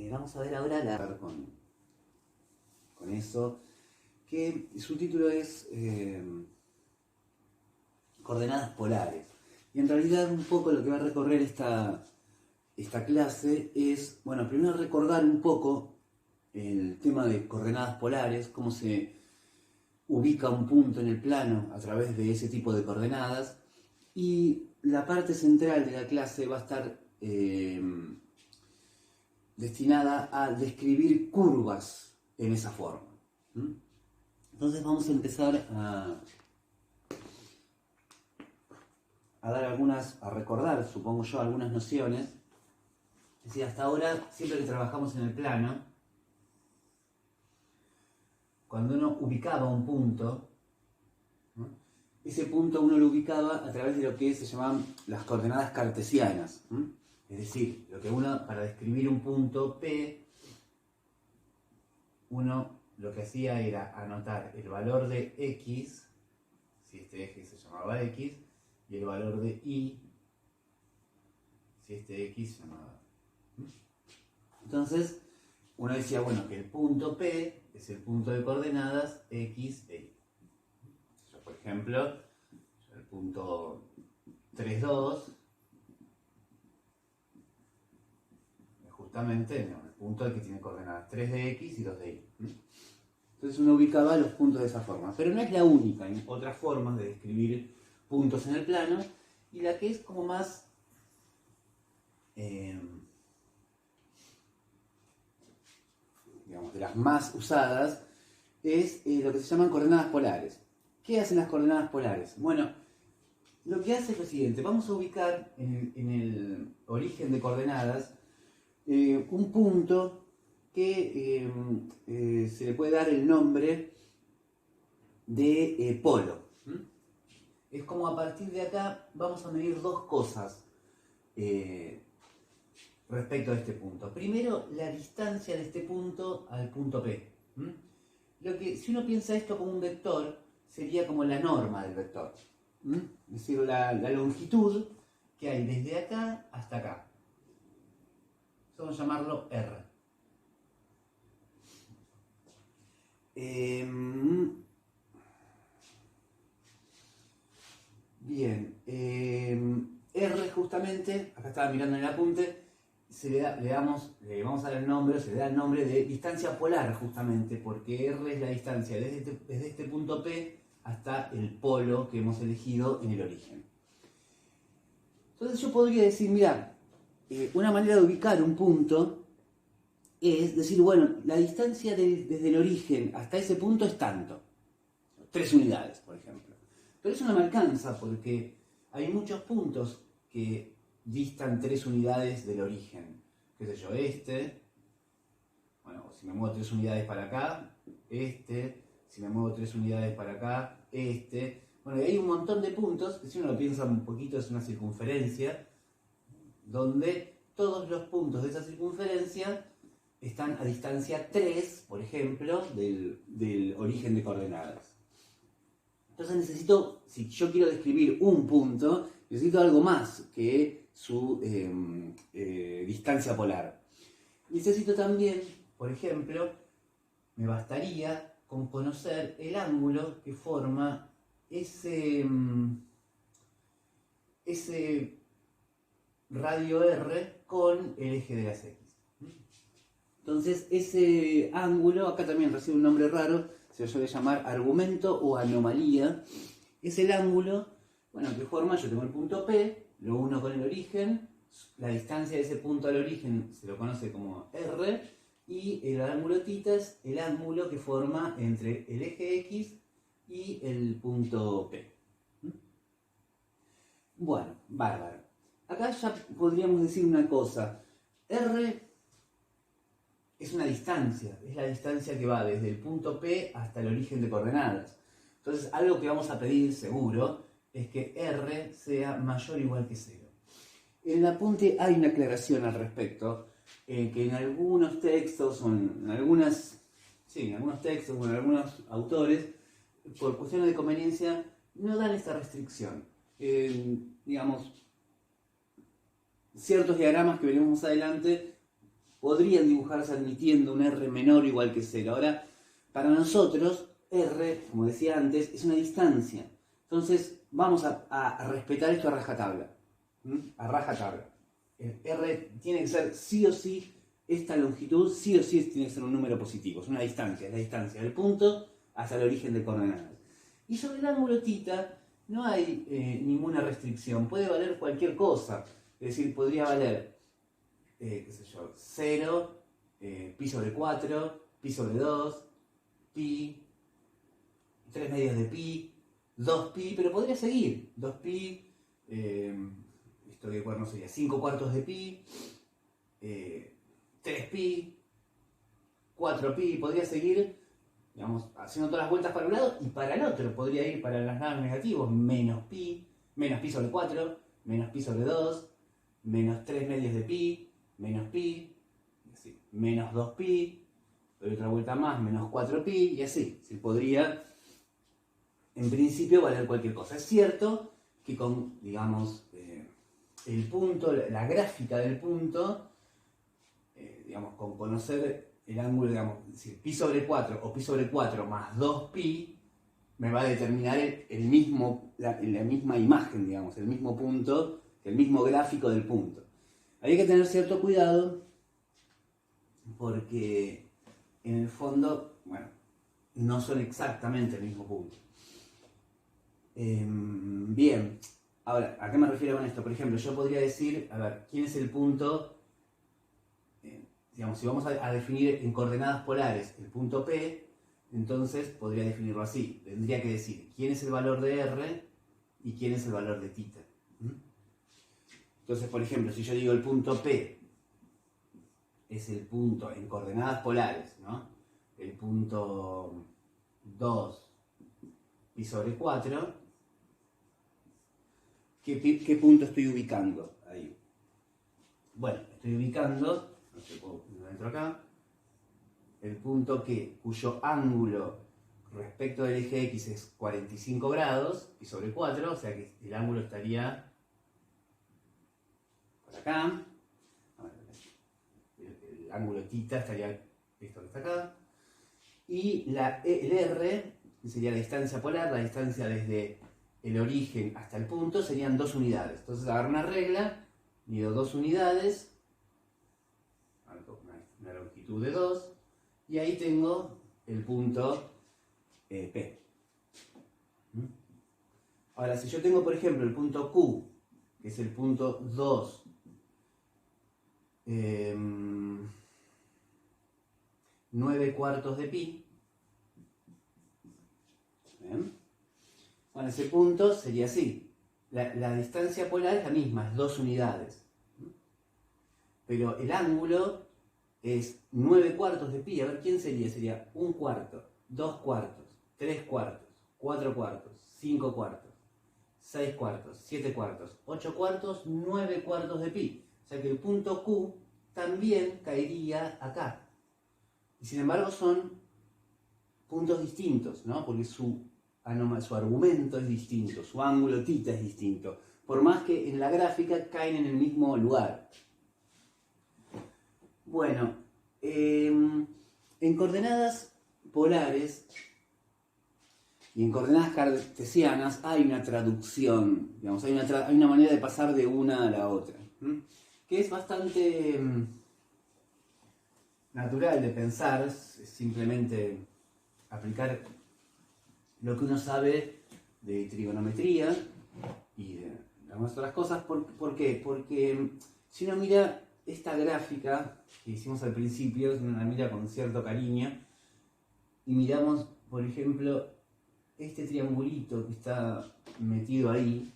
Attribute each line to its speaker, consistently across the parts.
Speaker 1: Vamos a ver ahora con eso, que su título es Coordenadas polares. Y en realidad un poco lo que va a recorrer esta clase es, bueno, primero recordar un poco el tema de coordenadas polares, cómo se ubica un punto en el plano a través de ese tipo de coordenadas, y la parte central de la clase va a estar destinada a describir curvas en esa forma. Entonces vamos a empezar a recordar, supongo yo, algunas nociones. Es decir, hasta ahora, siempre que trabajamos en el plano, cuando uno ubicaba un punto, ¿no?, ese punto uno lo ubicaba a través de lo que se llamaban las coordenadas cartesianas. Es decir, lo que uno, para describir un punto P, uno lo que hacía era anotar el valor de X, si este eje se llamaba X, y el valor de Y, si este X se llamaba. Entonces, uno decía, bueno, que el punto P es el punto de coordenadas X e Y. Por ejemplo, el punto 3, 2, es justamente el punto que tiene coordenadas 3 de X y 2 de Y. Entonces uno ubicaba los puntos de esa forma. Pero no es la única, hay otras formas de describir puntos en el plano, y la que es como más digamos, de las más usadas, es lo que se llaman coordenadas polares. ¿Qué hacen las coordenadas polares? Bueno, lo que hace es lo siguiente: vamos a ubicar en el origen de coordenadas un punto que se le puede dar el nombre de polo. Es como a partir de acá vamos a medir dos cosas respecto a este punto. Primero, la distancia de este punto al punto P. Si uno piensa esto como un vector, sería como la norma del vector. Es decir, la longitud que hay desde acá hasta acá. Vamos a llamarlo R. Bien. R justamente, acá estaba mirando en el apunte, le vamos a dar el nombre, se le da el nombre de distancia polar justamente, porque R es la distancia desde este punto P hasta el polo que hemos elegido en el origen. Entonces yo podría decir, mira, una manera de ubicar un punto es decir, bueno, la distancia desde el origen hasta ese punto es tanto. 3 unidades, por ejemplo. Pero eso no me alcanza porque hay muchos puntos que distan 3 unidades del origen. ¿Qué sé yo? Bueno, si me muevo 3 unidades para acá, si me muevo 3 unidades para acá, Bueno, y hay un montón de puntos que, si uno lo piensa un poquito, es una circunferencia, donde todos los puntos de esa circunferencia están a distancia 3, por ejemplo, del origen de coordenadas. Entonces si yo quiero describir un punto, necesito algo más que su distancia polar. Necesito también, por ejemplo, me bastaría con conocer el ángulo que forma ese radio R con el eje de las X. Entonces ese ángulo, acá también recibe un nombre raro, se lo suele llamar argumento o anomalía. Es el ángulo, bueno, que forma, yo tengo el punto P, lo uno con el origen, la distancia de ese punto al origen se lo conoce como R, y el ángulo θ es el ángulo que forma entre el eje X y el punto P. Bueno, bárbaro. Acá ya podríamos decir una cosa. R es una distancia, es la distancia que va desde el punto P hasta el origen de coordenadas. Entonces, algo que vamos a pedir seguro es que R sea mayor o igual que 0. En el apunte hay una aclaración al respecto, que en algunos textos, o en algunos autores, por cuestiones de conveniencia, no dan esta restricción. Digamos, ciertos diagramas que veremos más adelante podrían dibujarse admitiendo un R menor o igual que 0. Ahora, para nosotros, R, como decía antes, es una distancia. Entonces, vamos a respetar esto a rajatabla. A rajatabla. R tiene que ser sí o sí, esta longitud sí o sí tiene que ser un número positivo. Es una distancia, es la distancia del punto hasta el origen de coordenadas. Y sobre el ángulo θ no hay ninguna restricción. Puede valer cualquier cosa. Es decir, podría valer, qué sé yo, 0, pi sobre 4, pi sobre 2, pi, 3 medios de pi, 2pi, pero podría seguir. 2pi, esto que cuerno sería 5 cuartos de pi, 3pi, 4pi, podría seguir, digamos, haciendo todas las vueltas para un lado y para el otro. Podría ir para los lados negativos, menos pi sobre 4, menos pi sobre 2, menos 3 medios de pi, menos pi, así, menos 2pi, doy otra vuelta más, menos 4pi, y así. Se podría, en principio, valer cualquier cosa. Es cierto que con, digamos, el punto, la gráfica del punto, digamos, con conocer el ángulo, digamos, es decir, pi sobre 4 o pi sobre 4 más 2pi, me va a determinar la misma imagen, digamos, el mismo punto, el mismo gráfico del punto. Hay que tener cierto cuidado porque en el fondo, bueno, no son exactamente el mismo punto. Bien, ahora, ¿a qué me refiero con esto? Por ejemplo, yo podría decir, a ver, ¿quién es el punto? Digamos, si vamos a definir en coordenadas polares el punto P, entonces podría definirlo así. Tendría que decir quién es el valor de R y quién es el valor de θ. Entonces, por ejemplo, si yo digo el punto P es el punto en coordenadas polares, ¿no? El punto 2 pi sobre 4, ¿qué punto estoy ubicando ahí? Bueno, estoy ubicando, no sé, lo entro acá, el punto cuyo ángulo respecto del eje X es 45 grados, pi sobre 4, o sea que el ángulo estaría por acá. El ángulo θ estaría esto que está acá. Y el R, que sería la distancia polar, la distancia desde el origen hasta el punto, serían 2 unidades. Entonces agarro una regla, mido 2 unidades, una longitud de 2, y ahí tengo el punto P. Ahora, si yo tengo, por ejemplo, el punto Q, que es el punto 2, 9 cuartos de pi, ¿bien? Bueno, ese punto sería así. La distancia polar es la misma, es 2 unidades. Pero el ángulo es 9 cuartos de pi. A ver, ¿quién sería? Sería 1 cuarto, 2 cuartos, 3 cuartos, 4 cuartos, 5 cuartos, 6 cuartos, 7 cuartos, 8 cuartos, 9 cuartos de pi. O sea que el punto Q también caería acá. Y sin embargo son puntos distintos, ¿no? Porque su argumento es distinto, su ángulo θ es distinto. Por más que en la gráfica caen en el mismo lugar. Bueno, en coordenadas polares y en coordenadas cartesianas hay una traducción, digamos, hay una manera de pasar de una a la otra, que es bastante natural de pensar, es simplemente aplicar lo que uno sabe de trigonometría y de algunas otras cosas. ¿Por qué? Porque si uno mira esta gráfica que hicimos al principio, uno la mira con cierto cariño, y miramos, por ejemplo, este triangulito que está metido ahí,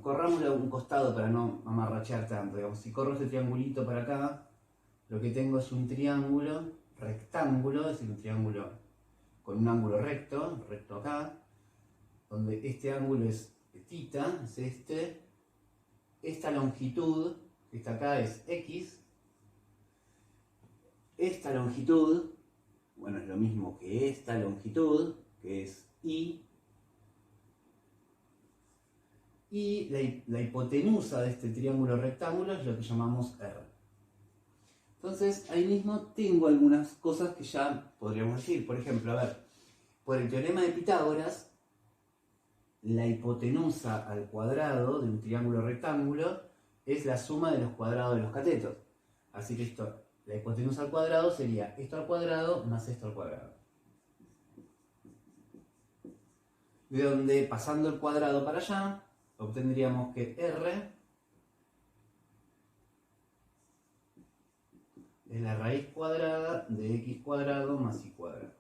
Speaker 1: corrámoslo a un costado para no amarrachear tanto. Digamos, si corro este triangulito para acá, lo que tengo es un triángulo rectángulo, es decir, un triángulo con un ángulo recto acá, donde este ángulo es θ, es este, esta longitud que está acá es x, esta longitud, bueno, es lo mismo que esta longitud, que es y la hipotenusa de este triángulo rectángulo es lo que llamamos R. Entonces, ahí mismo tengo algunas cosas que ya podríamos decir. Por ejemplo, a ver, por el teorema de Pitágoras, la hipotenusa al cuadrado de un triángulo rectángulo es la suma de los cuadrados de los catetos. Así que esto, la hipotenusa al cuadrado sería esto al cuadrado más esto al cuadrado. De donde, pasando el cuadrado para allá, obtendríamos que R es la raíz cuadrada de x cuadrado más y cuadrado.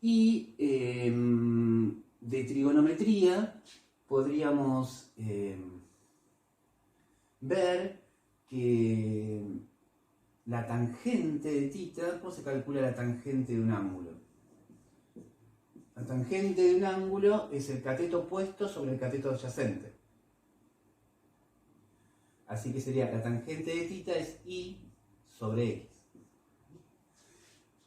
Speaker 1: Y de trigonometría podríamos ver que la tangente de θ, ¿cómo se calcula la tangente de un ángulo? La tangente de un ángulo es el cateto opuesto sobre el cateto adyacente. Así que sería la tangente de θ es y sobre x.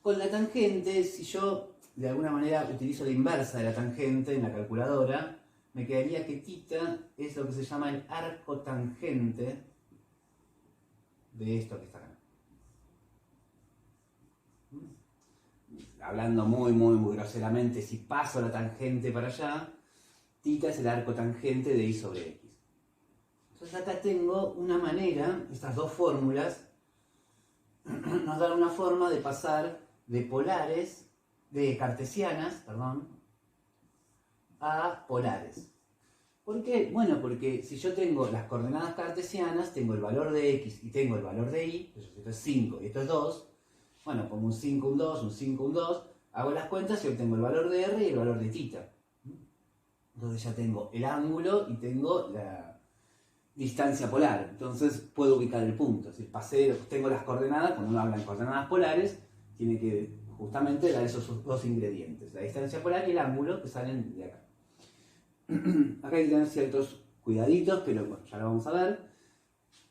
Speaker 1: Con la tangente, si yo de alguna manera utilizo la inversa de la tangente en la calculadora, me quedaría que θ es lo que se llama el arco tangente de esto que está acá. Hablando muy groseramente, si paso la tangente para allá, θ es el arco tangente de y sobre x. Entonces acá tengo una manera, estas dos fórmulas nos dan una forma de pasar de polares, de cartesianas, perdón, a polares. ¿Por qué? Bueno, porque si yo tengo las coordenadas cartesianas, tengo el valor de x y tengo el valor de y, esto es 5 y esto es 2, bueno, pongo un 5, un 2, un 5, un 2, hago las cuentas y obtengo el valor de r y el valor de θ. Entonces ya tengo el ángulo y tengo la distancia polar, entonces puedo ubicar el punto. Es decir, tengo las coordenadas, cuando uno habla en coordenadas polares, tiene que justamente dar esos dos ingredientes, la distancia polar y el ángulo que salen de acá. Acá hay que tener ciertos cuidaditos, pero bueno, ya lo vamos a ver.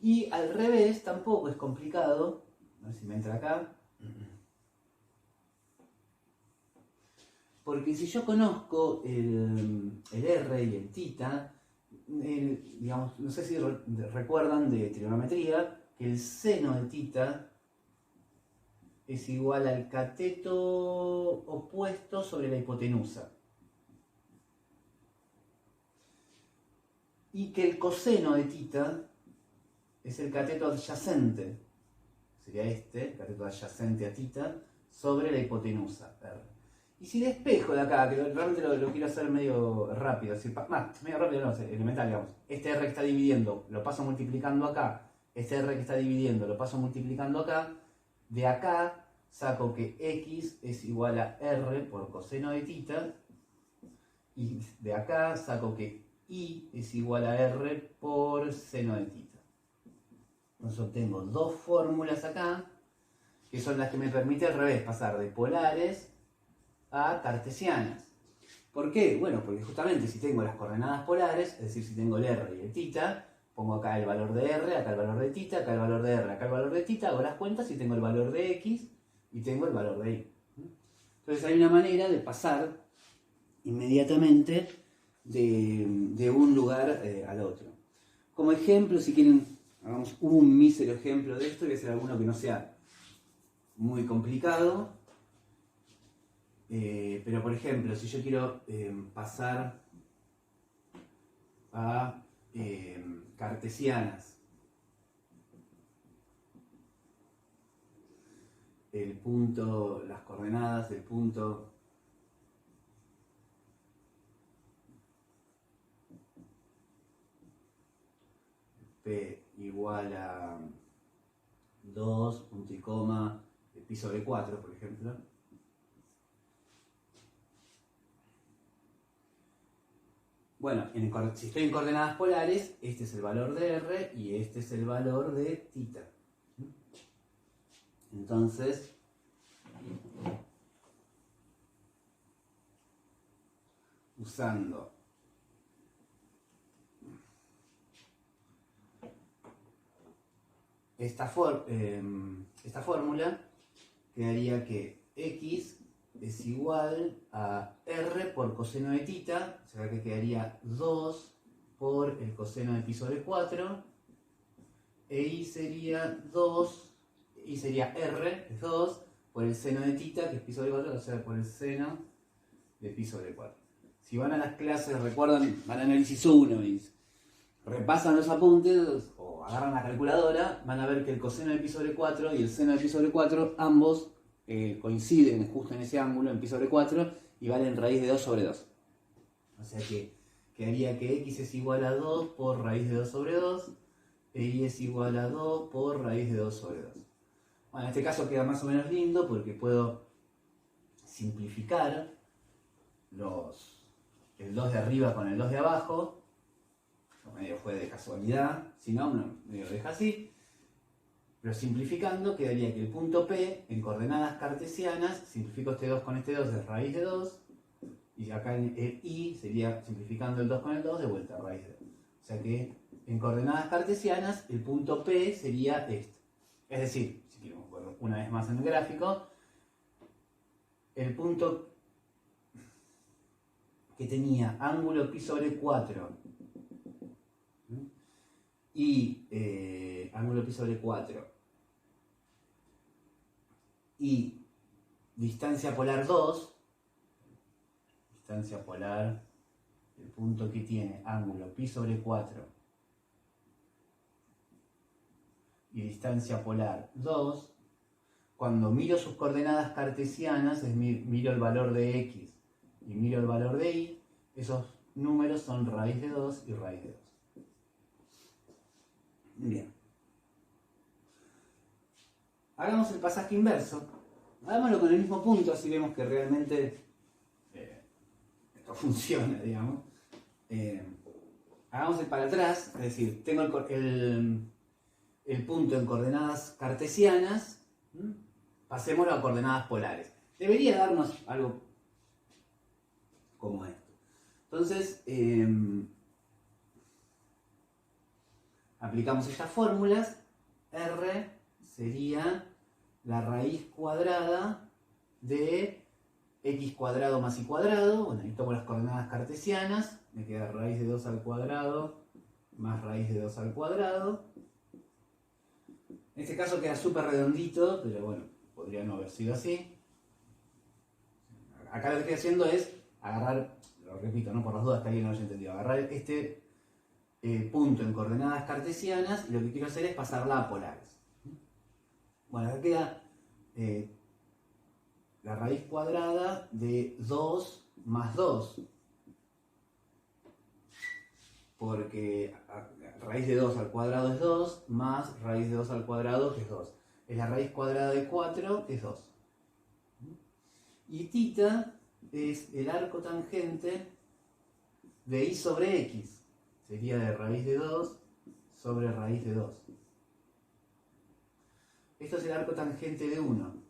Speaker 1: Y al revés tampoco es complicado. A ver si me entra acá. Porque si yo conozco el R y el θ, digamos, no sé si recuerdan de trigonometría, que el seno de θ es igual al cateto opuesto sobre la hipotenusa. Y que el coseno de θ es el cateto adyacente, sería este, el cateto adyacente a θ, sobre la hipotenusa, R. Y si despejo de acá, que realmente lo quiero hacer medio rápido, medio rápido no, elemental, digamos, este R que está dividiendo, lo paso multiplicando acá, este R que está dividiendo, lo paso multiplicando acá, de acá saco que x es igual a R por coseno de θ, y de acá saco que y es igual a R por seno de θ. Entonces obtengo dos fórmulas acá, que son las que me permiten al revés, pasar de polares a cartesianas. ¿Por qué? Bueno, porque justamente si tengo las coordenadas polares, es decir, si tengo el R y el θ, pongo acá el valor de R, acá el valor de θ, acá el valor de R, acá el valor de θ, hago las cuentas y tengo el valor de x y tengo el valor de y. Entonces hay una manera de pasar inmediatamente de un lugar al otro. Como ejemplo, si quieren, hagamos un mísero ejemplo de esto, voy a hacer alguno que no sea muy complicado. Pero por ejemplo, si yo quiero pasar a cartesianas, el punto, las coordenadas del punto P igual a 2, punto y coma, pi sobre 4, por ejemplo. Bueno, si estoy en coordenadas polares, este es el valor de R y este es el valor de θ. Entonces, usando esta fórmula, quedaría que x es igual a R por coseno de θ, o sea que quedaría 2 por el coseno de pi sobre 4, e y sería 2, y sería r, es 2, por el seno de tita, que es pi sobre 4, o sea, por el seno de pi sobre 4. Si van a las clases, recuerdan, van a análisis 1 y repasan los apuntes o agarran la calculadora, van a ver que el coseno de pi sobre 4 y el seno de pi sobre 4, ambos coinciden justo en ese ángulo, en pi sobre 4, y valen raíz de 2 sobre 2. O sea que quedaría que x es igual a 2 por raíz de 2 sobre 2, e y es igual a 2 por raíz de 2 sobre 2. Bueno, en este caso queda más o menos lindo porque puedo simplificar el 2 de arriba con el 2 de abajo. Medio fue de casualidad, si no, me lo deja así. Pero simplificando, quedaría que el punto P en coordenadas cartesianas, simplifico este 2 con este 2, es raíz de 2. Y acá el I sería, simplificando el 2 con el 2, de vuelta raíz de 2. O sea que en coordenadas cartesianas, el punto P sería este. Es decir, si queremos ver una vez más en el gráfico, el punto que tenía ángulo pi sobre 4 y ángulo pi sobre 4 y distancia polar 2, distancia polar, el punto que tiene ángulo pi sobre 4 y distancia polar 2, cuando miro sus coordenadas cartesianas, miro el valor de x y miro el valor de y, esos números son raíz de 2 y raíz de 2. Bien. Hagamos el pasaje inverso. Hagámoslo con el mismo punto, así vemos que realmente esto funciona, digamos. Hagamos el para atrás, es decir, tengo el punto en coordenadas cartesianas, pasémoslo a coordenadas polares. Debería darnos algo como esto. Entonces, aplicamos estas fórmulas. R sería la raíz cuadrada de x cuadrado más y cuadrado. Bueno, ahí tomo las coordenadas cartesianas. Me queda raíz de 2 al cuadrado más raíz de 2 al cuadrado. En este caso queda súper redondito, pero bueno, podría no haber sido así. Acá lo que estoy haciendo es agarrar, lo repito, no por las dudas que alguien no haya entendido, agarrar este punto en coordenadas cartesianas y lo que quiero hacer es pasarla a polares. Bueno, acá queda la raíz cuadrada de 2 más 2. Porque raíz de 2 al cuadrado es 2, más raíz de 2 al cuadrado que es 2. Es la raíz cuadrada de 4, que es 2. Y θ es el arco tangente de y sobre x. Sería de raíz de 2 sobre raíz de 2. Esto es el arco tangente de 1.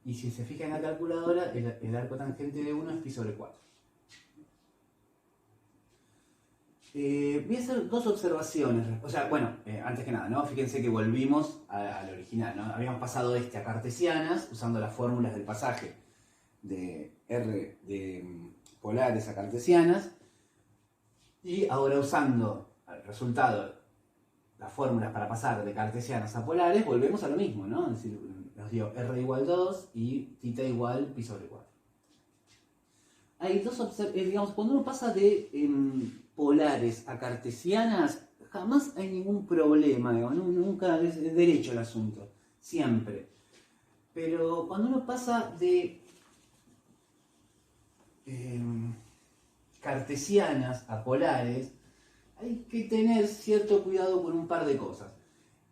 Speaker 1: Y si se fijan en la calculadora, el arco tangente de 1 es pi sobre 4. Voy a hacer dos observaciones. O sea, bueno, antes que nada, ¿no? Fíjense que volvimos al original, ¿no? Habíamos pasado a cartesianas, usando las fórmulas del pasaje de R de polares a cartesianas. Y ahora usando el resultado, las fórmulas para pasar de cartesianas a polares, volvemos a lo mismo, ¿no? Es decir, nos dio R igual 2 y θ igual pi sobre 4. Hay dos observaciones, digamos, cuando uno pasa de polares a cartesianas, jamás hay ningún problema, digamos, nunca es derecho el asunto, siempre. Pero cuando uno pasa de cartesianas a polares, hay que tener cierto cuidado con un par de cosas.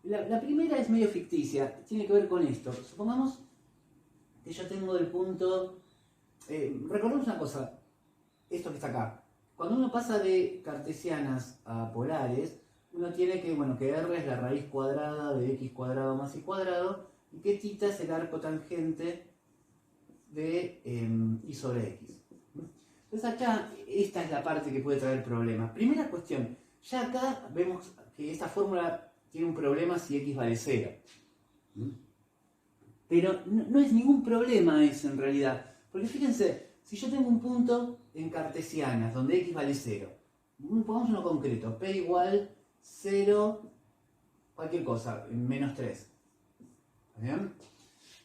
Speaker 1: La primera es medio ficticia, tiene que ver con esto. Supongamos que yo tengo el punto... recordemos una cosa, esto que está acá. Cuando uno pasa de cartesianas a polares, uno tiene que, bueno, que R es la raíz cuadrada de x cuadrado más y cuadrado, y que θ es el arco tangente de y sobre x. Entonces acá, esta es la parte que puede traer problemas. Primera cuestión, ya acá vemos que esta fórmula tiene un problema si x vale 0. Pero no es ningún problema eso en realidad. Porque fíjense, si yo tengo un punto en cartesianas donde x vale 0, pongamos uno concreto, p igual 0, cualquier cosa, menos 3. ¿Bien?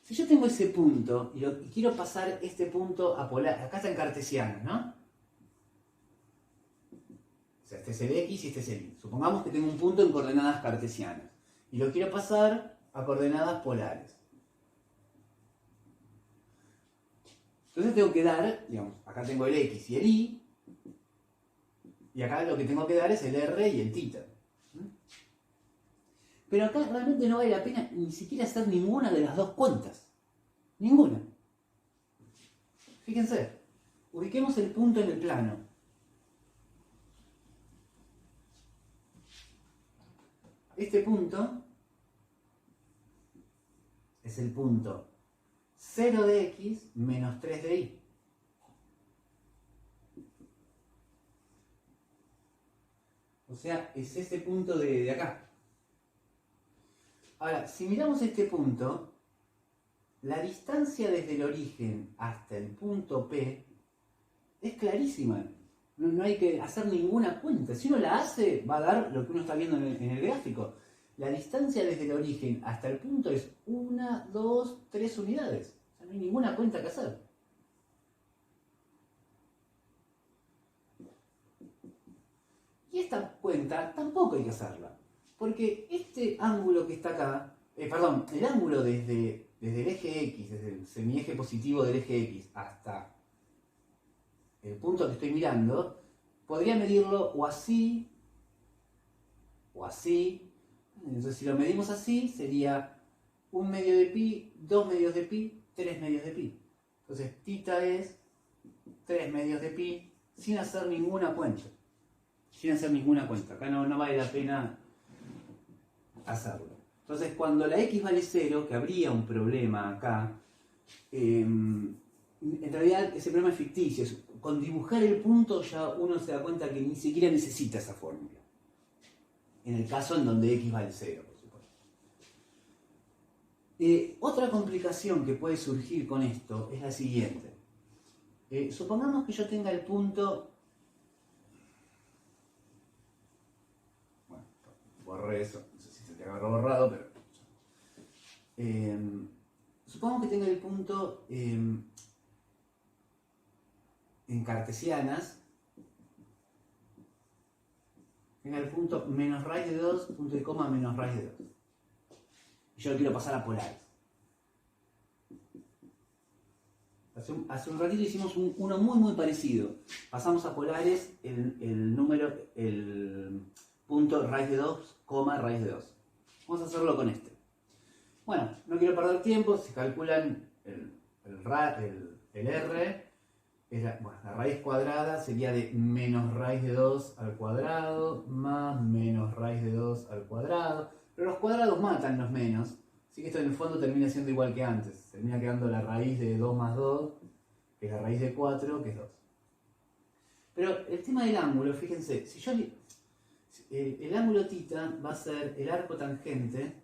Speaker 1: Si yo tengo ese punto y quiero pasar este punto a polar, acá está en cartesiano, ¿no? O sea, este es el X y este es el Y. Supongamos que tengo un punto en coordenadas cartesianas y lo quiero pasar a coordenadas polares. Entonces tengo que dar, digamos, acá tengo el X y el Y, y acá lo que tengo que dar es el R y el θ. Pero acá realmente no vale la pena ni siquiera hacer ninguna de las dos cuentas. Ninguna. Fíjense, ubiquemos el punto en el plano. Este punto es el punto 0 de X menos 3 de Y. O sea, es este punto de acá. Ahora, si miramos este punto, la distancia desde el origen hasta el punto P es clarísima. No hay que hacer ninguna cuenta. Si uno la hace, va a dar lo que uno está viendo en el gráfico. La distancia desde el origen hasta el punto es 1, 2, 3 unidades. O sea, no hay ninguna cuenta que hacer. Y esta cuenta tampoco hay que hacerla. Porque este ángulo que está acá, el ángulo desde el eje X, desde el semieje positivo del eje X hasta el punto que estoy mirando, podría medirlo o así, o así. Entonces si lo medimos así, sería 1 medio de pi, 2 medios de pi, 3 medios de pi. Entonces θ es 3 medios de pi, sin hacer ninguna cuenta. Sin hacer ninguna cuenta. Acá no vale la pena hacerlo. Entonces cuando la X vale 0, que habría un problema acá, en realidad ese problema es ficticio. Con dibujar el punto ya uno se da cuenta que ni siquiera necesita esa fórmula. En el caso en donde X vale 0, por supuesto. Otra complicación que puede surgir con esto es la siguiente. Supongamos que yo tenga el punto... Bueno, borré eso. No sé si se te agarró borrado, pero... supongamos que tenga el punto en cartesianas. Tenga el punto menos raíz de 2, punto y coma menos raíz de 2. Y yo lo quiero pasar a polares. Hace un ratito hicimos uno muy parecido. Pasamos a polares el punto raíz de 2, coma raíz de 2. Vamos a hacerlo con este. Bueno, no quiero perder tiempo. Si calculan el R, la raíz cuadrada sería de menos raíz de 2 al cuadrado más menos raíz de 2 al cuadrado. Pero los cuadrados matan los menos. Así que esto en el fondo termina siendo igual que antes. Termina quedando la raíz de 2 más 2, que es la raíz de 4, que es 2. Pero el tema del ángulo, fíjense, si yo el ángulo θ va a ser el arco tangente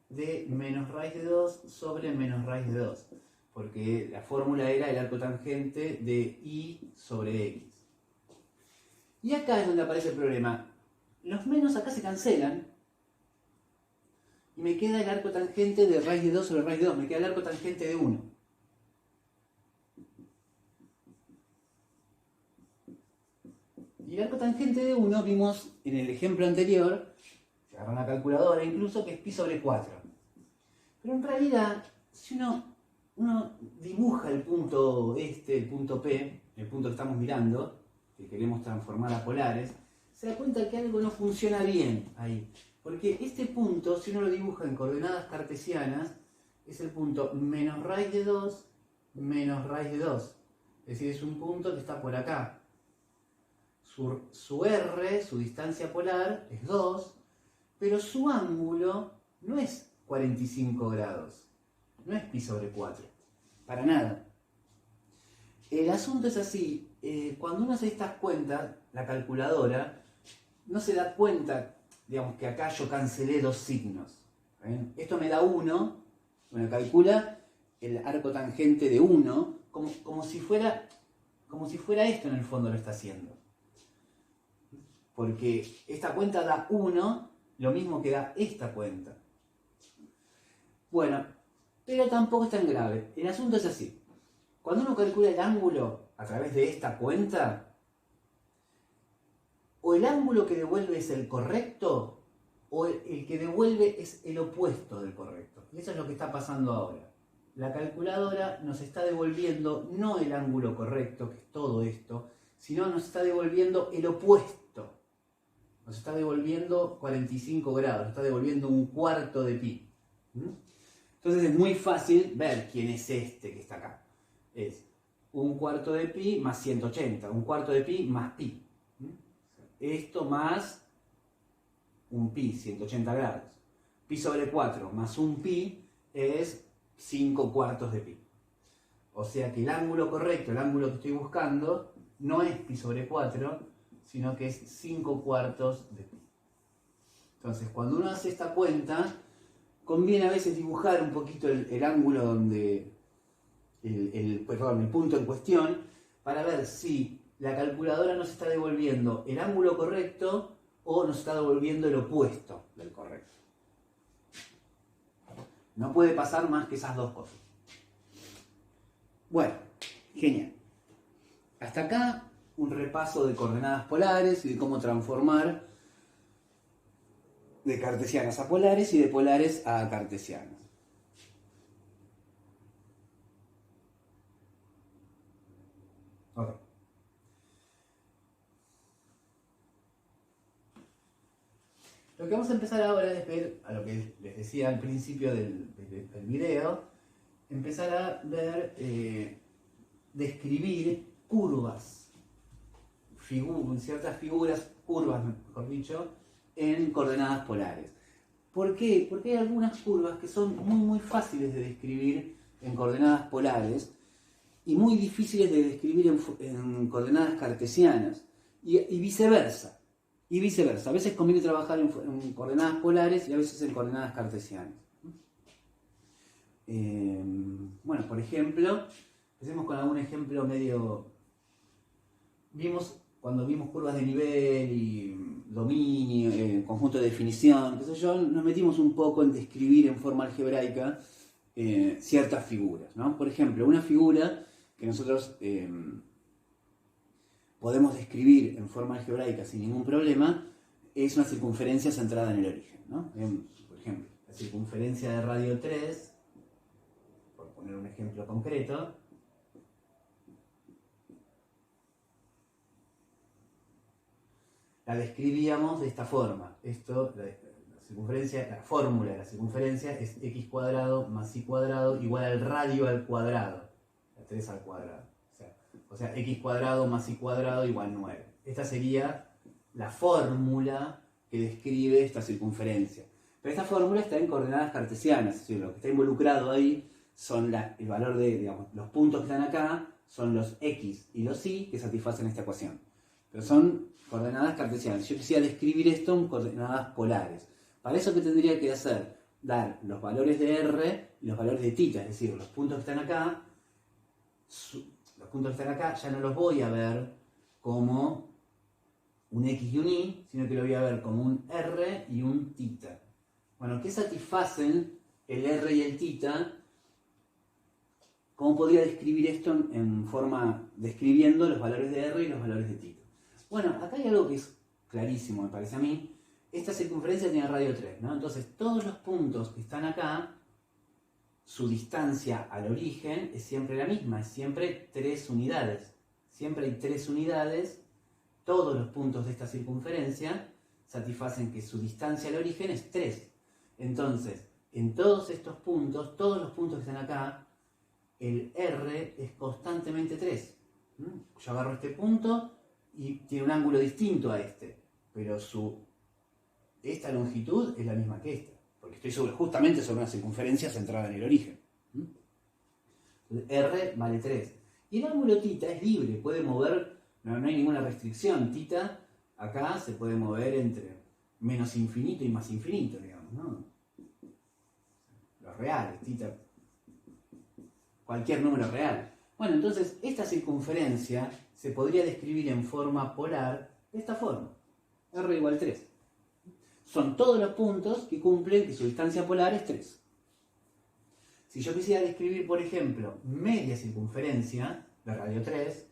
Speaker 1: de menos raíz de 2 sobre menos raíz de 2. Porque la fórmula era el arco tangente de Y sobre X. Y acá es donde aparece el problema. Los menos acá se cancelan. Y me queda el arco tangente de raíz de 2 sobre raíz de 2. Me queda el arco tangente de 1. Y el arco tangente de 1 vimos en el ejemplo anterior, se agarra una calculadora incluso, que es pi sobre 4. Pero en realidad, si uno dibuja el punto el punto P, el punto que estamos mirando, que queremos transformar a polares, se da cuenta que algo no funciona bien ahí. Porque este punto, si uno lo dibuja en coordenadas cartesianas, es el punto menos raíz de 2 menos raíz de 2. Es decir, es un punto que está por acá. Su R, su distancia polar, es 2, pero su ángulo no es 45 grados. No es pi sobre 4. Para nada. El asunto es así. Cuando uno hace estas cuentas, la calculadora no se da cuenta, digamos, que acá yo cancelé dos signos. ¿Ven? Esto me da 1. Bueno, calcula el arco tangente de 1 como si fuera esto en el fondo lo está haciendo. porque esta cuenta da 1, lo mismo que da esta cuenta. Bueno, pero tampoco es tan grave. El asunto es así. Cuando uno calcula el ángulo a través de esta cuenta, o el ángulo que devuelve es el correcto, o el que devuelve es el opuesto del correcto. Y eso es lo que está pasando ahora. La calculadora nos está devolviendo no el ángulo correcto, que es todo esto, sino nos está devolviendo el opuesto. Nos está devolviendo 45 grados, nos está devolviendo un cuarto de pi. Entonces es muy fácil ver quién es este que está acá. Es un cuarto de pi más 180, un cuarto de pi más pi. Esto más un pi, 180 grados. Pi sobre 4 más un pi es 5 cuartos de pi. O sea que el ángulo correcto, el ángulo que estoy buscando, no es pi sobre 4, sino que es 5 cuartos de pi. Entonces, cuando uno hace esta cuenta, conviene a veces dibujar un poquito el ángulo donde, el punto en cuestión, para ver si la calculadora nos está devolviendo el ángulo correcto o nos está devolviendo el opuesto del correcto. No puede pasar más que esas dos cosas. Bueno, genial. Hasta acá un repaso de coordenadas polares y de cómo transformar de cartesianas a polares y de polares a cartesianas. Ok. Lo que vamos a empezar ahora es ver, a lo que les decía al principio del video, empezar a ver, describir curvas, ciertas figuras, curvas mejor dicho, en coordenadas polares. ¿Por qué? Porque hay algunas curvas que son muy fáciles de describir en coordenadas polares y muy difíciles de describir en coordenadas cartesianas y viceversa. Y viceversa. A veces conviene trabajar en coordenadas polares y a veces en coordenadas cartesianas. Bueno, por ejemplo, empecemos con algún ejemplo medio... Cuando vimos curvas de nivel y dominio, conjunto de definición, qué sé yo, nos metimos un poco en describir en forma algebraica ciertas figuras, ¿no? Por ejemplo, una figura que nosotros podemos describir en forma algebraica sin ningún problema es una circunferencia centrada en el origen, ¿no? Por ejemplo, la circunferencia de radio 3, por poner un ejemplo concreto, la describíamos de esta forma. La fórmula de la circunferencia es x cuadrado más y cuadrado igual al radio al cuadrado, la 3 al cuadrado. O sea, x cuadrado más y cuadrado igual 9. Esta sería la fórmula que describe esta circunferencia. Pero esta fórmula está en coordenadas cartesianas, es decir, lo que está involucrado ahí son el valor de, digamos, los puntos que están acá son los x y los y que satisfacen esta ecuación. Pero son coordenadas cartesianas. Yo quisiera describir esto en coordenadas polares. Para eso, ¿qué tendría que hacer? Dar los valores de r y los valores de θ, es decir, los puntos que están acá, ya no los voy a ver como un x y un y, sino que lo voy a ver como un r y un θ. Bueno, ¿qué satisfacen el r y el θ? ¿Cómo podría describir esto en forma describiendo los valores de r y los valores de θ? Bueno, acá hay algo que es clarísimo, me parece a mí. Esta circunferencia tiene radio 3, ¿no? Entonces, todos los puntos que están acá, su distancia al origen es siempre la misma, es siempre 3 unidades. Siempre hay 3 unidades, todos los puntos de esta circunferencia satisfacen que su distancia al origen es 3. Entonces, en todos estos puntos, todos los puntos que están acá, el R es constantemente 3. Yo agarro este punto y tiene un ángulo distinto a este, pero esta longitud es la misma que esta, porque estoy justamente sobre una circunferencia centrada en el origen. R vale 3. Y el ángulo θ es libre, puede mover, no hay ninguna restricción. θ acá se puede mover entre menos infinito y más infinito, digamos, ¿no? Los reales, θ, cualquier número real. Bueno, entonces esta circunferencia se podría describir en forma polar de esta forma. R igual 3. Son todos los puntos que cumplen que su distancia polar es 3. Si yo quisiera describir, por ejemplo, media circunferencia de radio 3,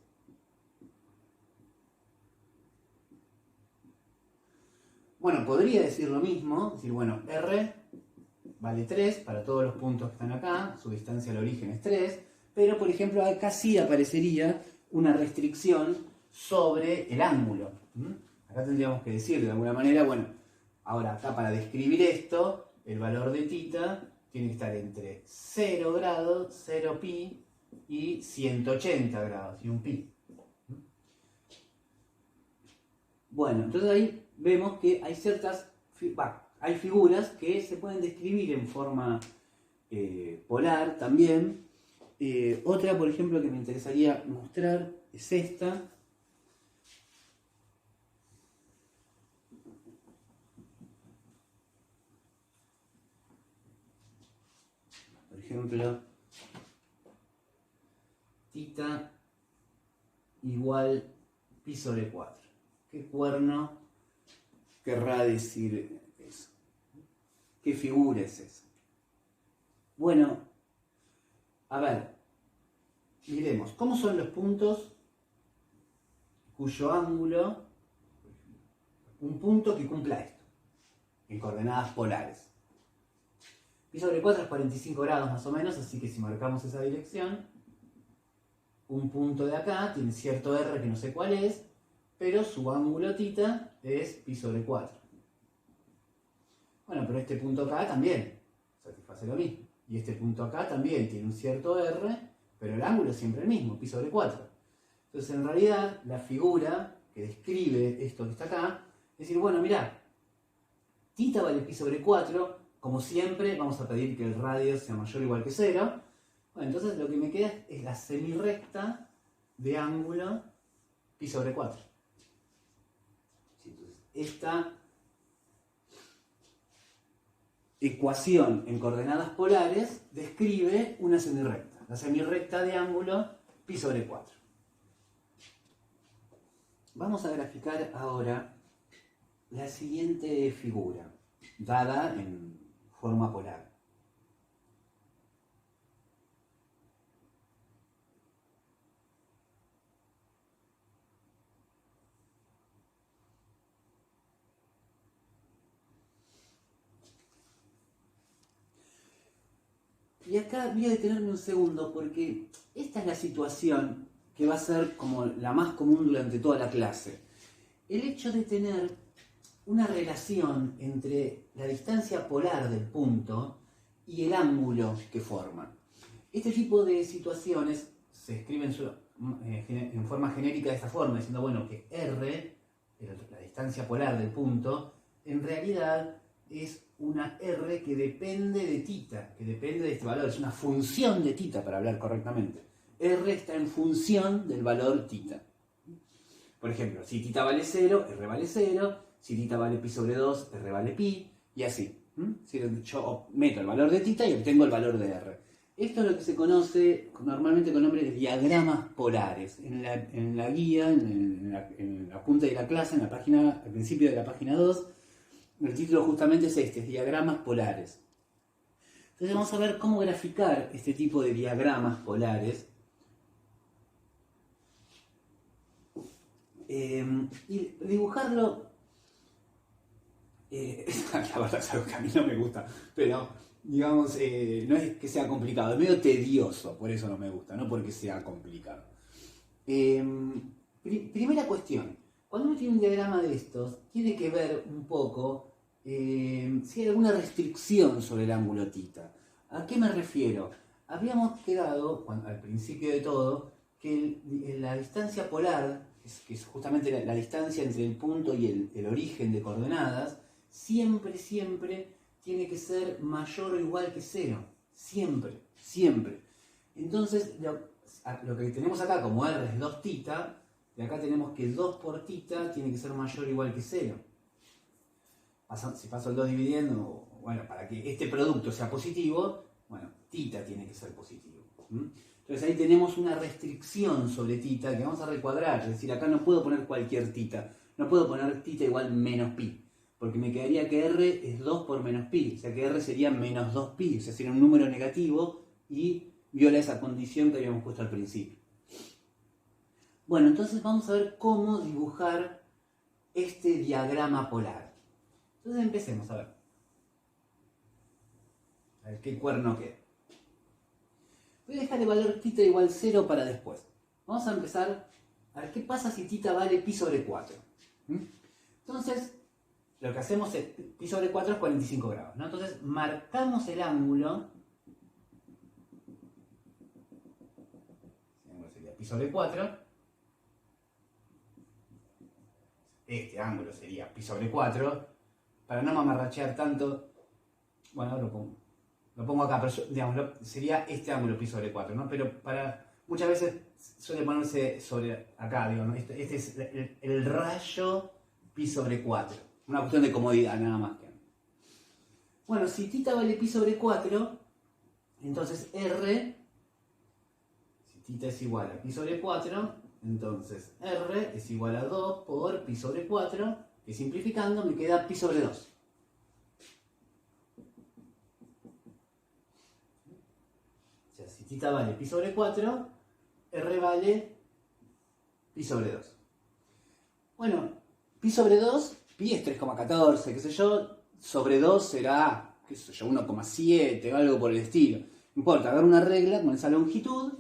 Speaker 1: bueno, podría decir lo mismo, decir, bueno, R vale 3 para todos los puntos que están acá, su distancia al origen es 3, pero por ejemplo acá sí aparecería una restricción sobre el ángulo. Acá tendríamos que decir de alguna manera, bueno, ahora acá para describir esto, el valor de θ tiene que estar entre 0 grados, 0 pi y 180 grados y un pi. Bueno, entonces ahí vemos que hay ciertas, hay figuras que se pueden describir en forma polar también. Otra, por ejemplo, que me interesaría mostrar es esta. Por ejemplo, θ igual pi sobre 4. ¿Qué cuerno querrá decir eso? ¿Qué figura es esa? Bueno, a ver, miremos, ¿cómo son los puntos cuyo ángulo, un punto que cumpla esto, en coordenadas polares? Pi sobre 4 es 45 grados más o menos, así que si marcamos esa dirección, un punto de acá tiene cierto R que no sé cuál es, pero su ángulo θ es pi sobre 4. Bueno, pero este punto acá también satisface lo mismo. Y este punto acá también tiene un cierto R, pero el ángulo es siempre el mismo, pi sobre 4. Entonces, en realidad, la figura que describe esto que está acá, es decir, bueno, mirá, θ vale pi sobre 4, como siempre, vamos a pedir que el radio sea mayor o igual que 0. Bueno, entonces lo que me queda es la semirrecta de ángulo pi sobre 4. Entonces, esta ecuación en coordenadas polares describe una semirrecta, la semirrecta de ángulo pi sobre 4. Vamos a graficar ahora la siguiente figura, dada en forma polar. Y acá voy a detenerme un segundo porque esta es la situación que va a ser como la más común durante toda la clase. El hecho de tener una relación entre la distancia polar del punto y el ángulo que forma. Este tipo de situaciones se escriben en forma genérica de esta forma, diciendo bueno, que R, la distancia polar del punto, en realidad es una R que depende de θ, que depende de este valor, es una función de θ para hablar correctamente. R está en función del valor θ. Por ejemplo, si θ vale 0, R vale 0, si θ vale pi sobre 2, R vale pi, y así. Si yo meto el valor de θ y obtengo el valor de R. Esto es lo que se conoce normalmente con nombre de diagramas polares. En la guía, en la punta de la clase, en la página, al principio de la página 2, el título justamente es este, diagramas polares. Entonces vamos a ver cómo graficar este tipo de diagramas polares. Y dibujarlo, la verdad es algo que a mí no me gusta, pero digamos, no es que sea complicado, es medio tedioso, por eso no me gusta, no porque sea complicado. Primera cuestión, cuando uno tiene un diagrama de estos, tiene que ver un poco si hay alguna restricción sobre el ángulo θ. ¿A qué me refiero? Habíamos quedado, al principio de todo, que la distancia polar, que es justamente la distancia entre el punto y el origen de coordenadas, siempre tiene que ser mayor o igual que 0. Siempre. Entonces, lo que tenemos acá como R es 2θ, de acá tenemos que 2 por θ tiene que ser mayor o igual que 0. Si paso el 2 dividiendo, bueno, para que este producto sea positivo, bueno, θ tiene que ser positivo. Entonces ahí tenemos una restricción sobre θ que vamos a recuadrar, es decir, acá no puedo poner cualquier θ. no puedo poner θ igual menos pi, porque me quedaría que r es 2 por menos pi, o sea que r sería menos 2pi, o sea sería un número negativo y viola esa condición que habíamos puesto al principio. Bueno, entonces vamos a ver cómo dibujar este diagrama polar. Entonces empecemos a ver. A ver qué cuerno queda. Voy a dejar el valor θ igual 0 para después. Vamos a empezar a ver qué pasa si θ vale pi sobre 4. Entonces, lo que hacemos es, pi sobre 4 es 45 grados, ¿no? Entonces, marcamos el ángulo. El ángulo sería pi sobre 4. Este ángulo sería pi sobre 4. Para no mamarrachear tanto, bueno, lo pongo acá, pero yo, digamos, sería este ángulo pi sobre 4, ¿no? Pero muchas veces suele ponerse sobre acá, digo, ¿no? Este es el rayo pi sobre 4. Una cuestión de comodidad, nada más que. Bueno, si θ vale pi sobre 4, entonces R, si θ es igual a pi sobre 4, entonces R es igual a 2 por pi sobre 4, que simplificando me queda pi sobre 2. O sea, si θ vale pi sobre 4, R vale pi sobre 2. Bueno, pi sobre 2, pi es 3,14, qué sé yo, sobre 2 será, qué sé yo, 1,7 o algo por el estilo. No importa, agarro una regla con esa longitud,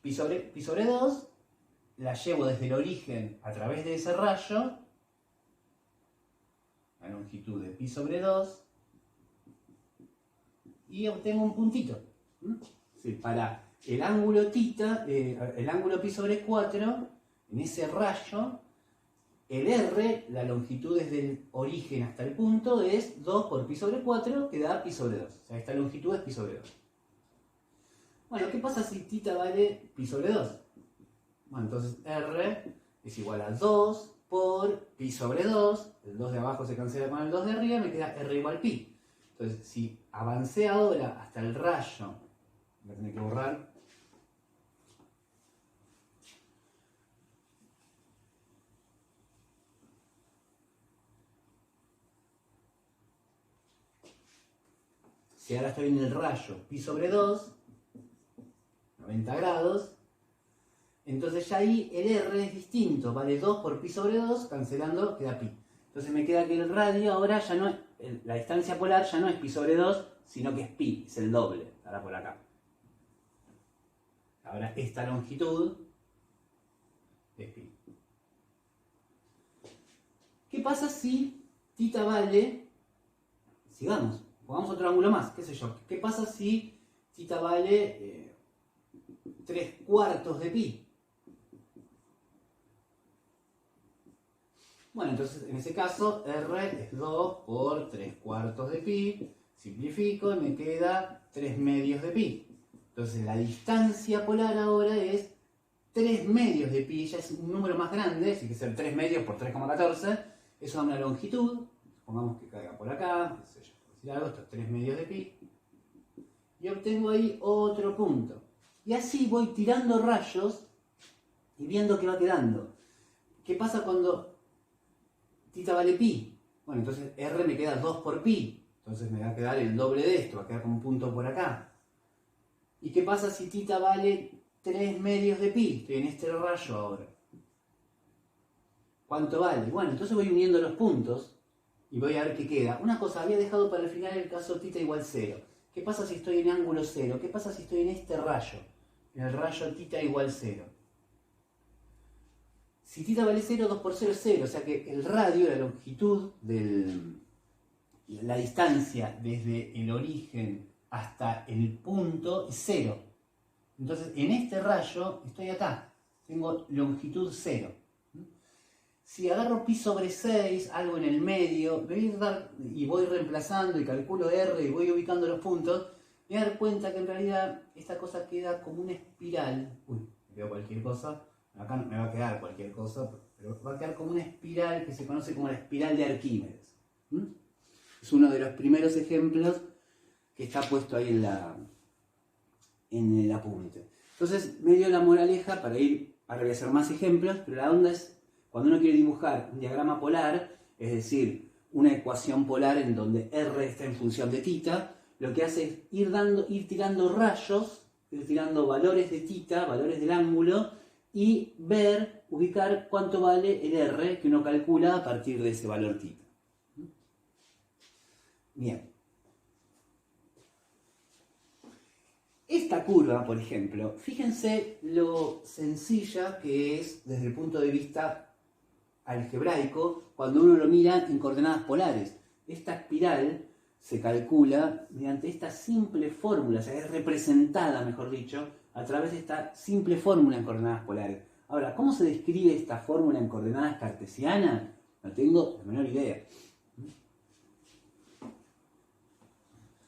Speaker 1: pi sobre 2, la llevo desde el origen a través de ese rayo, la longitud de pi sobre 2, y obtengo un puntito. Sí, para el ángulo θ, el ángulo pi sobre 4, en ese rayo, el R, la longitud desde el origen hasta el punto, es 2 por pi sobre 4, que da pi sobre 2. O sea, esta longitud es pi sobre 2. Bueno, ¿qué pasa si θ vale pi sobre 2? Bueno, entonces R es igual a 2 por pi sobre 2. El 2 de abajo se cancela con el 2 de arriba, me queda R igual pi. Entonces, si avancé ahora hasta el rayo, voy a tener que borrar. Si ahora estoy en el rayo pi sobre 2, 90 grados, entonces ya ahí el R es distinto, vale 2 por pi sobre 2, cancelando queda pi. Entonces me queda que el radio ahora ya no es, la distancia polar ya no es pi sobre 2, sino que es pi, es el doble, ahora por acá. Ahora esta longitud es pi. ¿Qué pasa si θ vale, sigamos, pongamos otro ángulo más, qué sé yo, qué pasa si θ vale 3/4 de pi? Bueno, entonces en ese caso R es 2 por 3/4 de pi, simplifico y me queda 3/2 de pi. Entonces la distancia polar ahora es 3/2 de pi, ya es un número más grande, así que ser 3/2 por 3,14, eso da una longitud, supongamos que caiga por acá, qué sé yo, por decir algo, esto es 3/2 de pi, y obtengo ahí otro punto. Y así voy tirando rayos y viendo qué va quedando. ¿Qué pasa cuando θ vale pi? Bueno, entonces R me queda 2 por pi, entonces me va a quedar el doble de esto, va a quedar como un punto por acá. ¿Y qué pasa si θ vale 3/2 de pi? Estoy en este rayo ahora. ¿Cuánto vale? Bueno, entonces voy uniendo los puntos y voy a ver qué queda. Una cosa, había dejado para el final el caso θ igual 0. ¿Qué pasa si estoy en ángulo 0? ¿Qué pasa si estoy en este rayo? En el rayo θ igual 0. Si θ vale 0, 2 por 0 es 0. O sea que el radio, la longitud, la distancia desde el origen hasta el punto es 0. Entonces en este rayo estoy acá. Tengo longitud 0. Si agarro pi sobre 6, algo en el medio, y voy reemplazando y calculo R y voy ubicando los puntos, me voy a dar cuenta que en realidad esta cosa queda como una espiral. Uy, veo cualquier cosa. Acá no me va a quedar cualquier cosa, pero va a quedar como una espiral que se conoce como la espiral de Arquímedes. Es uno de los primeros ejemplos que está puesto ahí en el apunte. Entonces me dio la moraleja para ir, ahora voy a hacer más ejemplos, pero la onda es, Cuando uno quiere dibujar un diagrama polar, es decir, una ecuación polar en donde R está en función de θ, lo que hace es ir tirando rayos, ir tirando valores de θ, valores del ángulo, y ubicar cuánto vale el R que uno calcula a partir de ese valor θ. Bien. Esta curva, por ejemplo, fíjense lo sencilla que es desde el punto de vista algebraico cuando uno lo mira en coordenadas polares. Esta espiral se calcula mediante esta simple fórmula, o sea, es representada, mejor dicho, a través de esta simple fórmula en coordenadas polares. Ahora, ¿cómo se describe esta fórmula en coordenadas cartesianas? No tengo la menor idea.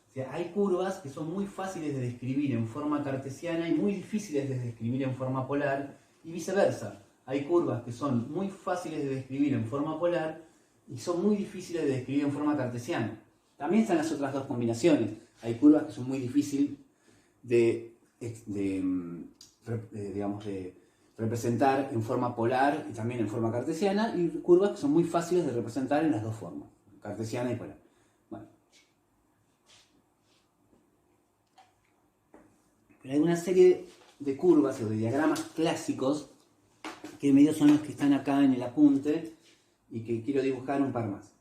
Speaker 1: O sea, hay curvas que son muy fáciles de describir en forma cartesiana y muy difíciles de describir en forma polar, y viceversa. Hay curvas que son muy fáciles de describir en forma polar y son muy difíciles de describir en forma cartesiana. También están las otras dos combinaciones. Hay curvas que son muy difíciles de representar en forma polar y también en forma cartesiana, y curvas que son muy fáciles de representar en las dos formas, cartesiana y polar. Bueno. Pero hay una serie de curvas o de diagramas clásicos que medio son los que están acá en el apunte y que quiero dibujar un par más.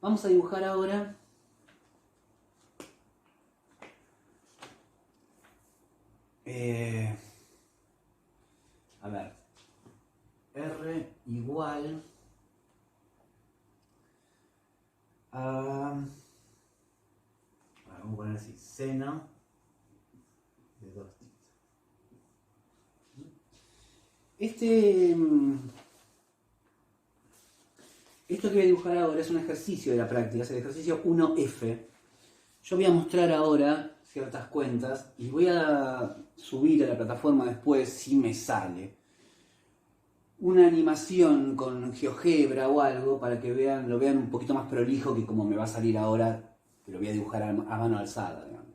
Speaker 1: Vamos a dibujar ahora a ver, R igual a, vamos a poner así, seno de 2 θ. Esto que voy a dibujar ahora es un ejercicio de la práctica, es el ejercicio 1F. Yo voy a mostrar ahora ciertas cuentas y voy a subir a la plataforma después, si me sale, una animación con GeoGebra o algo para que lo vean un poquito más prolijo que como me va a salir ahora, que lo voy a dibujar a mano alzada, digamos.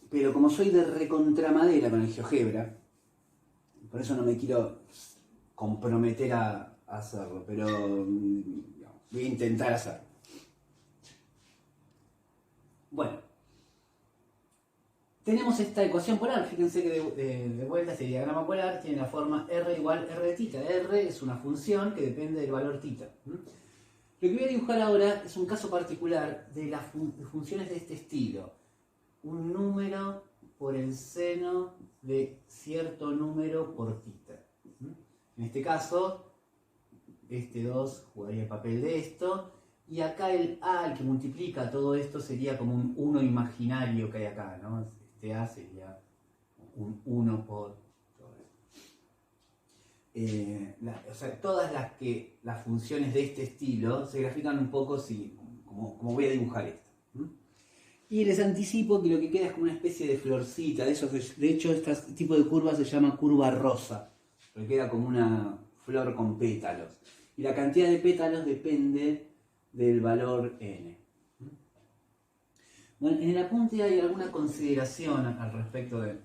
Speaker 1: Pero como soy de recontramadera con el GeoGebra, por eso no me quiero comprometer a hacerlo, pero digamos, voy a intentar hacerlo. Bueno, tenemos esta ecuación polar. Fíjense que de vuelta este diagrama polar tiene la forma R igual R de θ. R es una función que depende del valor θ. Lo que voy a dibujar ahora es un caso particular de las funciones de este estilo. Un número por el seno de cierto número por θ. En este caso, este 2 jugaría el papel de esto, y acá el A, el que multiplica todo esto, sería como un 1 imaginario que hay acá, ¿no? Este A sería un 1 por todo esto. O sea, todas las funciones de este estilo se grafican un poco como voy a dibujar esto. Y les anticipo que lo que queda es como una especie de florcita. De hecho, este tipo de curva se llama curva rosa, porque queda como una flor con pétalos. Y la cantidad de pétalos depende del valor n. Bueno, en el apunte hay alguna consideración al respecto de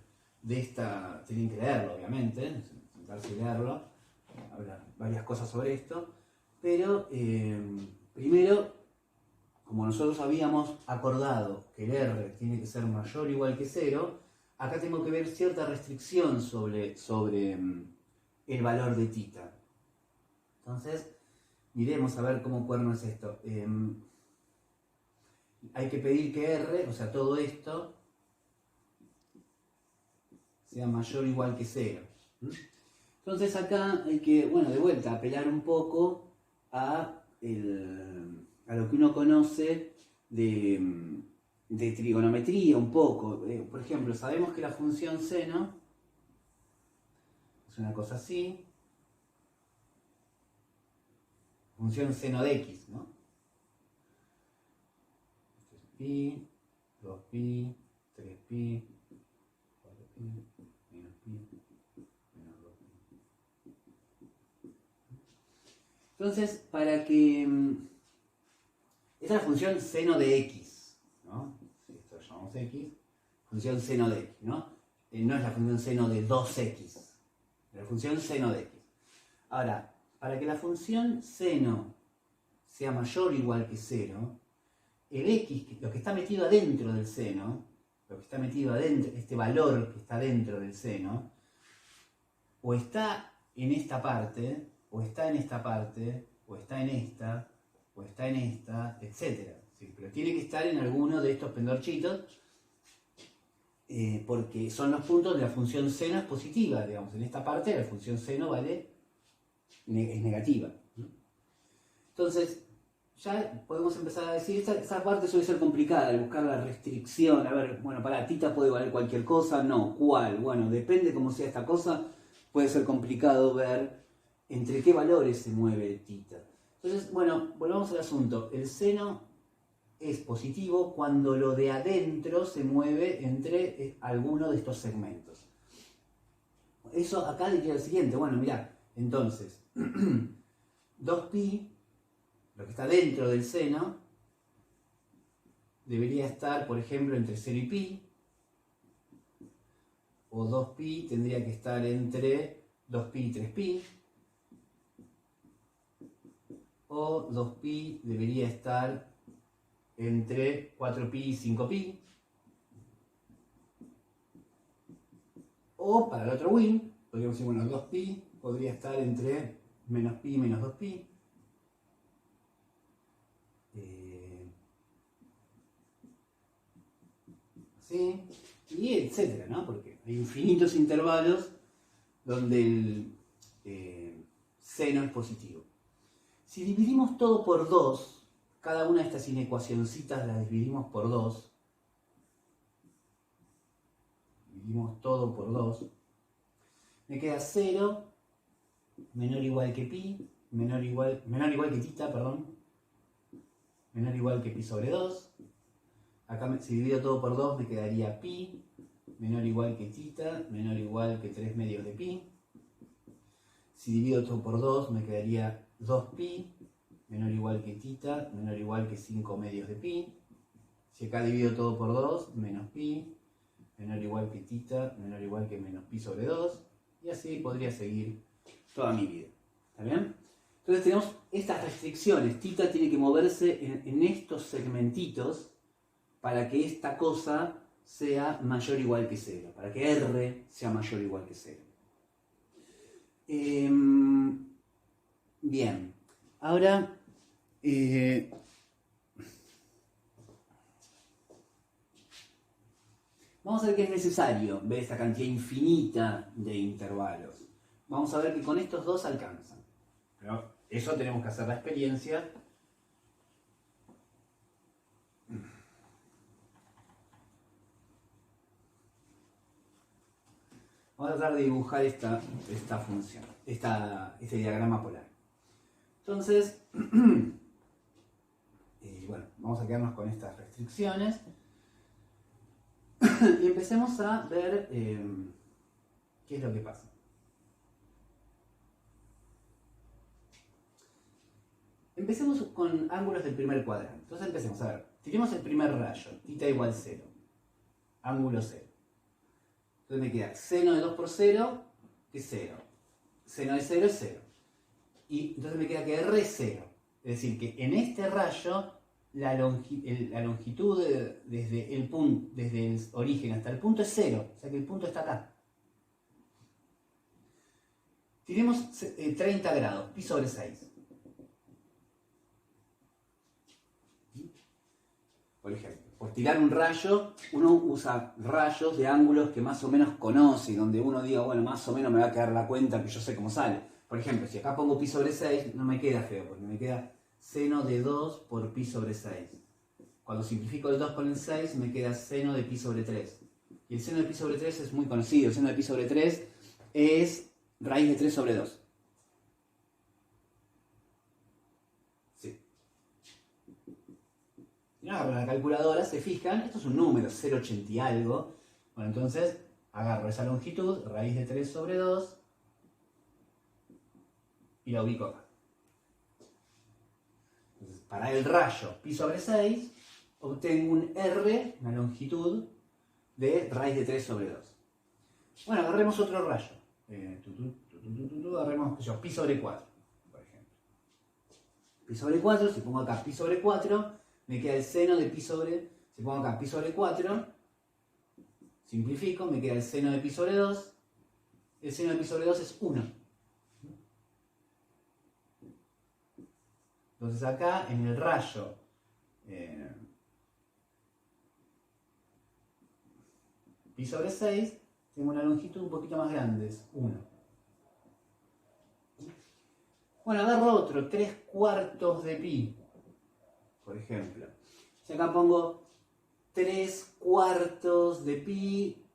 Speaker 1: esta. Tienen que leerlo, obviamente, sentarse y leerlo. Habrá varias cosas sobre esto. Pero, primero, como nosotros habíamos acordado que el R tiene que ser mayor o igual que 0, acá tengo que ver cierta restricción sobre el valor de θ. Entonces, miremos a ver cómo cuerno es esto. Hay que pedir que R, o sea, todo esto, sea mayor o igual que 0. Entonces acá hay que, bueno, de vuelta, apelar un poco a lo que uno conoce de trigonometría un poco. Por ejemplo, sabemos que la función seno es una cosa así. Función seno de x, ¿no? Esto es pi, 2pi, 3pi, 4pi, menos pi, menos 2pi. Entonces, para que... esta es la función seno de x, ¿no? Esto lo llamamos x, función seno de x, ¿no? No es la función seno de 2x, es la función seno de x. Ahora, para que la función seno sea mayor o igual que 0, el x, lo que está metido adentro del seno, lo que está metido adentro, este valor que está dentro del seno, o está en esta parte, o está en esta parte, o está en esta, o está en esta, etc. ¿Sí? Pero tiene que estar en alguno de estos pendorchitos, porque son los puntos de la función seno es positiva, digamos. En esta parte la función seno vale, es negativa. Entonces, ya podemos empezar a decir, esa parte suele ser complicada, de buscar la restricción. A ver, bueno, para tita puede valer cualquier cosa, no, ¿cuál? Bueno, depende cómo sea esta cosa, puede ser complicado ver entre qué valores se mueve tita. Entonces, bueno, volvamos al asunto. El seno es positivo cuando lo de adentro se mueve entre alguno de estos segmentos. Eso acá diría lo siguiente, bueno, mirá, entonces, 2pi, lo que está dentro del seno, debería estar, por ejemplo, entre 0 y pi, o 2pi tendría que estar entre 2pi y 3pi, o 2pi debería estar entre 4pi y 5pi, o para el otro win, podríamos decir, bueno, 2pi podría estar entre menos pi y menos 2pi, ¿sí? Y etcétera, ¿no? Porque hay infinitos intervalos donde el seno es positivo. Si dividimos todo por 2, cada una de estas inecuacioncitas las dividimos por 2, dividimos todo por 2, me queda 0 menor o igual que pi, menor o igual que tita, perdón, menor o igual que pi sobre 2. Acá si divido todo por 2 me quedaría pi, menor o igual que tita, menor o igual que 3 medios de pi. Si divido todo por 2 me quedaría 2pi, menor o igual que tita, menor o igual que 5 medios de pi. Si acá divido todo por 2, menos pi, menor o igual que tita, menor o igual que menos pi sobre 2. Y así podría seguir toda mi vida. ¿Está bien? Entonces tenemos estas restricciones. Tita tiene que moverse en estos segmentitos para que esta cosa sea mayor o igual que 0, para que R sea mayor o igual que 0. Bien, ahora vamos a ver que es necesario ver esta cantidad infinita de intervalos. Vamos a ver que con estos dos alcanzan. Pero eso tenemos que hacer la experiencia. Vamos a tratar de dibujar esta función, este diagrama polar. Entonces, bueno, vamos a quedarnos con estas restricciones. Y empecemos a ver qué es lo que pasa. Empecemos con ángulos del primer cuadrante. Entonces empecemos, a ver, tiremos el primer rayo, tita igual 0, ángulo 0. Entonces me queda seno de 2 por 0, que es 0. Seno de 0 es 0. Y entonces me queda que R es 0. Es decir, que en este rayo la longitud desde el origen hasta el punto es 0. O sea que el punto está acá. Tiremos 30 grados, pi sobre 6. Por ejemplo, por tirar un rayo, uno usa rayos de ángulos que más o menos conoce, donde uno diga, bueno, más o menos me va a quedar la cuenta que yo sé cómo sale. Por ejemplo, si acá pongo pi sobre 6, no me queda feo, porque me queda seno de 2 por pi sobre 6. Cuando simplifico el 2 con el 6, me queda seno de pi sobre 3. Y el seno de pi sobre 3 es muy conocido. El seno de pi sobre 3 es raíz de 3 sobre 2. Sí. Si no agarro la calculadora, se fijan, esto es un número, 0,80 y algo. Bueno, entonces agarro esa longitud, raíz de 3 sobre 2, y la ubico acá. Entonces, para el rayo pi sobre 6, obtengo un R, una longitud, de raíz de 3 sobre 2. Bueno, agarremos otro rayo. agarremos pi sobre 4, por ejemplo. Pi sobre 4, si pongo acá pi sobre 4, me queda el seno de pi sobre, si pongo acá pi sobre 4, simplifico, me queda el seno de pi sobre 2, el seno de pi sobre 2 es 1. Entonces acá en el rayo pi sobre 6 tengo una longitud un poquito más grande, es 1. Bueno, agarro otro, 3/4 de pi, por ejemplo. Si acá pongo 3/4 de pi,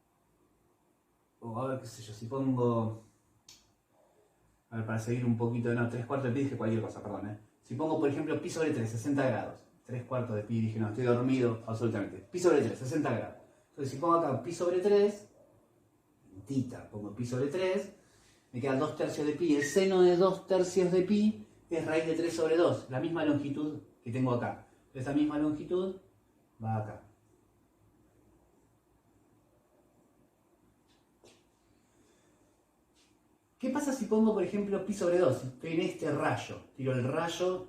Speaker 1: o a ver qué sé yo, si pongo, a ver, para seguir un poquito, no, 3/4 de pi dije cualquier cosa, perdón, Si pongo, por ejemplo, pi sobre 3, 60 grados. 3/4 de pi, dije, no, estoy dormido, absolutamente. Pi sobre 3, 60 grados. Entonces, si pongo acá pi sobre 3, tita, pongo pi sobre 3, me quedan 2/3 de pi. El seno de 2/3 de pi es raíz de 3 sobre 2, la misma longitud que tengo acá. Esa misma longitud va acá. ¿Qué pasa si pongo, por ejemplo, pi sobre 2? Estoy en este rayo, tiro el rayo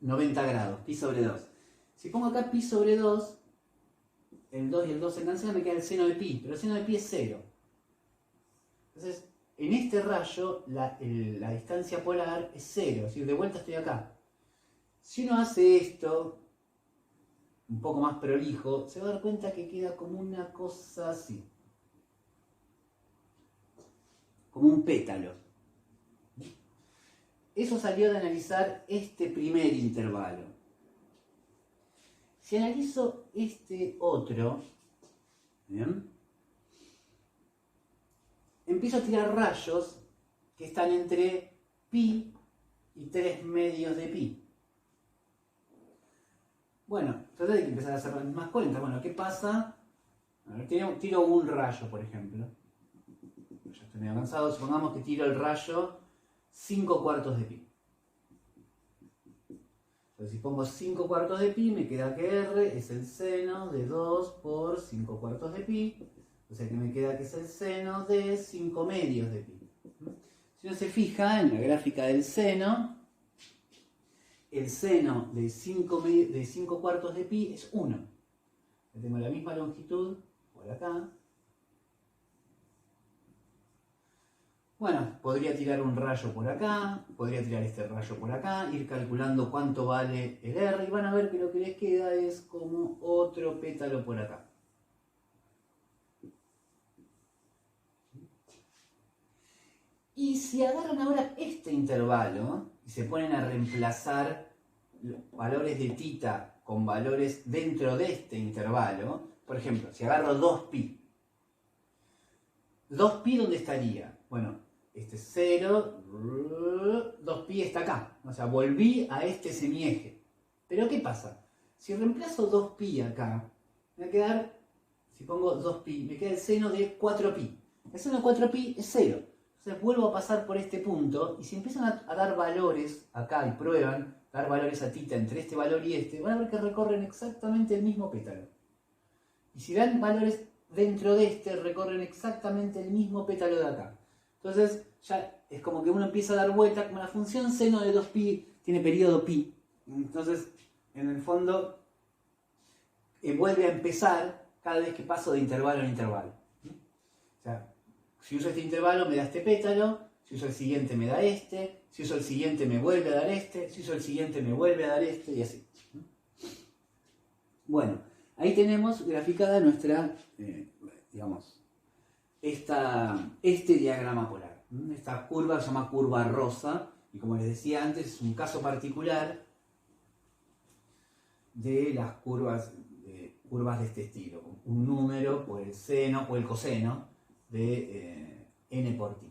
Speaker 1: 90 grados, pi sobre 2. Si pongo acá pi sobre 2, el 2 y el 2 se cancelan, me queda el seno de pi, pero el seno de pi es 0. Entonces, en este rayo, la distancia polar es 0, es decir, de vuelta estoy acá. Si uno hace esto un poco más prolijo, se va a dar cuenta que queda como una cosa así. Como un pétalo. Eso salió de analizar este primer intervalo. Si analizo este otro, ¿bien? Empiezo a tirar rayos que están entre pi y 3 medios de pi. Bueno, traté de empezar a hacer las mismas cuentas. Bueno, ¿qué pasa? A ver, tiro un rayo, por ejemplo. Ya estoy medio cansado. Supongamos que tiro el rayo 5/4 de pi. Entonces, si pongo 5/4 de pi, me queda que R es el seno de 2 por 5/4 de pi. O sea que me queda que es el seno de 5 medios de pi. Si uno se fija en la gráfica del seno, el seno de 5/4 de pi es 1. Tengo la misma longitud por acá. Bueno, podría tirar un rayo por acá, podría tirar este rayo por acá, ir calculando cuánto vale el R y van a ver que lo que les queda es como otro pétalo por acá. Y si agarran ahora este intervalo y se ponen a reemplazar los valores de tita con valores dentro de este intervalo, por ejemplo, si agarro 2pi, 2pi ¿dónde estaría? Bueno, este 0, 2pi está acá, o sea, volví a este semieje. Pero ¿qué pasa? Si reemplazo 2pi acá, me va a quedar, si pongo 2pi, me queda el seno de 4pi. El seno de 4pi es 0. Entonces vuelvo a pasar por este punto y si empiezan a dar valores acá y prueban dar valores a tita entre este valor y este, van a ver que recorren exactamente el mismo pétalo. Y si dan valores dentro de este, recorren exactamente el mismo pétalo de acá. Entonces ya es como que uno empieza a dar vuelta, como la función seno de 2pi tiene periodo pi. Entonces, en el fondo, vuelve a empezar cada vez que paso de intervalo en intervalo. O sea, si uso este intervalo me da este pétalo, si uso el siguiente me da este, si uso el siguiente me vuelve a dar este, si uso el siguiente me vuelve a dar este, y así. Bueno, ahí tenemos graficada nuestra, digamos, este diagrama polar. Esta curva se llama curva rosa, y como les decía antes, es un caso particular de las curvas de este estilo. Un número por el seno o el coseno de n por t.